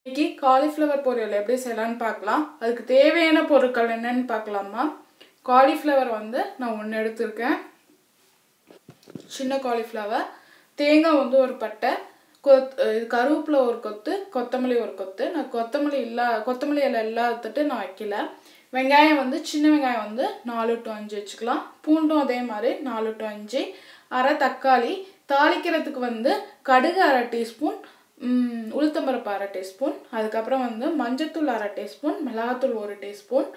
இன்னைக்கு காலிஃப்ளவர் பொரியல் எப்படி செய்யலாம்னு பார்க்கலாம். அதுக்கு தேவையான பொருட்கள் என்னன்னு பார்க்கலாமா. காலிஃப்ளவர் வந்து நான் ஒன்று எடுத்துருக்கேன், சின்ன காலிஃப்ளவர். தேங்காய் வந்து ஒரு பட்டை, கருவேப்பிலை ஒரு கொத்து, கொத்தமல்லி ஒரு கொத்து. நான் கொத்தமல்லி இலை இல்லாதட்டு நான் வைக்கல. வெங்காயம் வந்து சின்ன வெங்காயம் வந்து 4 to 5 வச்சுக்கலாம். பூண்டும் அதே மாதிரி 4 to 5. அரை தக்காளி. தாளிக்கிறதுக்கு வந்து கடுகு அரை டீஸ்பூன், உளுத்தம்பருப்பு அரை டீஸ்பூன், அதுக்கப்புறம் வந்து மஞ்சத்தூள் அரை டீஸ்பூன், மிளகாத்தூள் 1 டீஸ்பூன்,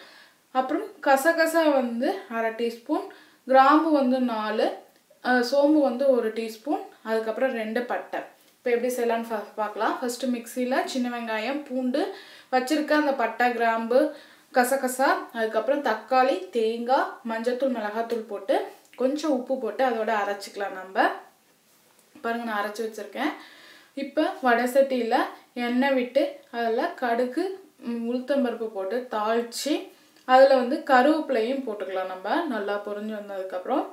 அப்புறம் கசகசா வந்து அரை டீஸ்பூன், கிராம்பு வந்து 4, சோம்பு வந்து 1 டீஸ்பூன், அதுக்கப்புறம் 2 பட்டை. இப்போ எப்படி செய்யலான்னு பார்க்கலாம். ஃபஸ்ட்டு மிக்சியில் சின்ன வெங்காயம், பூண்டு வச்சுருக்க அந்த பட்டை, கிராம்பு, கசகசா, அதுக்கப்புறம் தக்காளி, தேங்காய், மஞ்சத்தூள், மிளகாத்தூள் போட்டு கொஞ்சம் உப்பு போட்டு அதோட அரைச்சிக்கலாம். நம்ம பாருங்கள், நான் அரைச்சி வச்சுருக்கேன். இப்போ வடை சட்டியில் எண்ணெய் விட்டு அதில் கடுகு, உளுத்தம்பருப்பு போட்டு தாளித்து அதில் வந்து கருவேப்பிலையும் போட்டுக்கலாம். நம்ம நல்லா பொரிஞ்சு வந்ததுக்கப்புறம்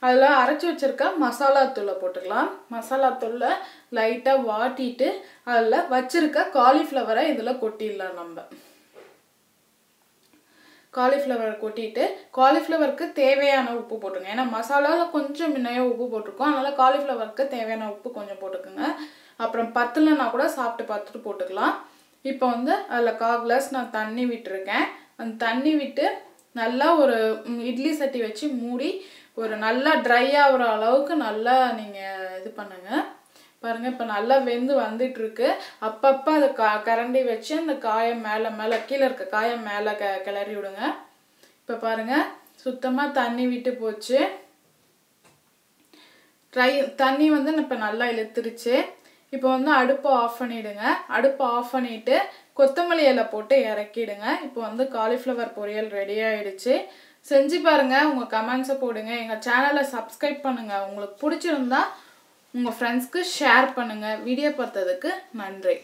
அதில் அரைச்சி வச்சுருக்க மசாலாத்தூளை போட்டுக்கலாம். மசாலாத்தூளில் லைட்டாக வாட்டிட்டு அதில் வச்சுருக்க காலிஃப்ளவரை இதில் கொட்டிடலாம். நம்ம காலிஃப்ளவரை கொட்டிட்டு காலிஃப்ளவருக்கு தேவையான உப்பு போட்டுங்க. ஏன்னா மசாலாவில் கொஞ்சம் முன்னையே உப்பு போட்டிருக்கோம், அதனால் காலிஃப்ளவருக்கு தேவையான உப்பு கொஞ்சம் போட்டுக்கோங்க. அப்புறம் பத்தலைன்னா கூட சாப்பிட்டு பார்த்துட்டு போட்டுக்கலாம். இப்போ வந்து அதில் 1/4 கிளாஸ் நான் தண்ணி விட்டுருக்கேன். அந்த தண்ணி விட்டு நல்லா ஒரு இட்லி சட்டி வச்சு மூடி ஒரு நல்லா ட்ரை ஆகிற அளவுக்கு நல்லா நீங்கள் இது பண்ணுங்கள். பாருங்கள், இப்போ நல்லா வெந்து வந்துட்டுருக்கு. அப்பப்போ அதை கரண்டி வச்சு அந்த காயம் மேலே கீழே இருக்க காயம் மேலே கிளறி விடுங்க. இப்போ பாருங்கள், சுத்தமாக தண்ணி விட்டு போச்சு. தண்ணி வந்து இப்போ நல்லா இழுத்துருச்சு. இப்போ வந்து அடுப்பை ஆஃப் பண்ணிவிடுங்க. அடுப்பை ஆஃப் பண்ணிவிட்டு கொத்தமல்லி இலை போட்டு இறக்கிடுங்க. இப்போ வந்து காலிஃப்ளவர் பொரியல் ரெடி ஆகிடுச்சு. செஞ்சு பாருங்கள், உங்கள் கமெண்ட்ஸை போடுங்க. எங்கள் சேனலை சப்ஸ்கிரைப் பண்ணுங்கள். உங்களுக்கு பிடிச்சிருந்தா உங்கள் ஃப்ரெண்ட்ஸ்க்கு ஷேர் பண்ணுங்கள். வீடியோ பார்த்ததுக்கு நன்றி.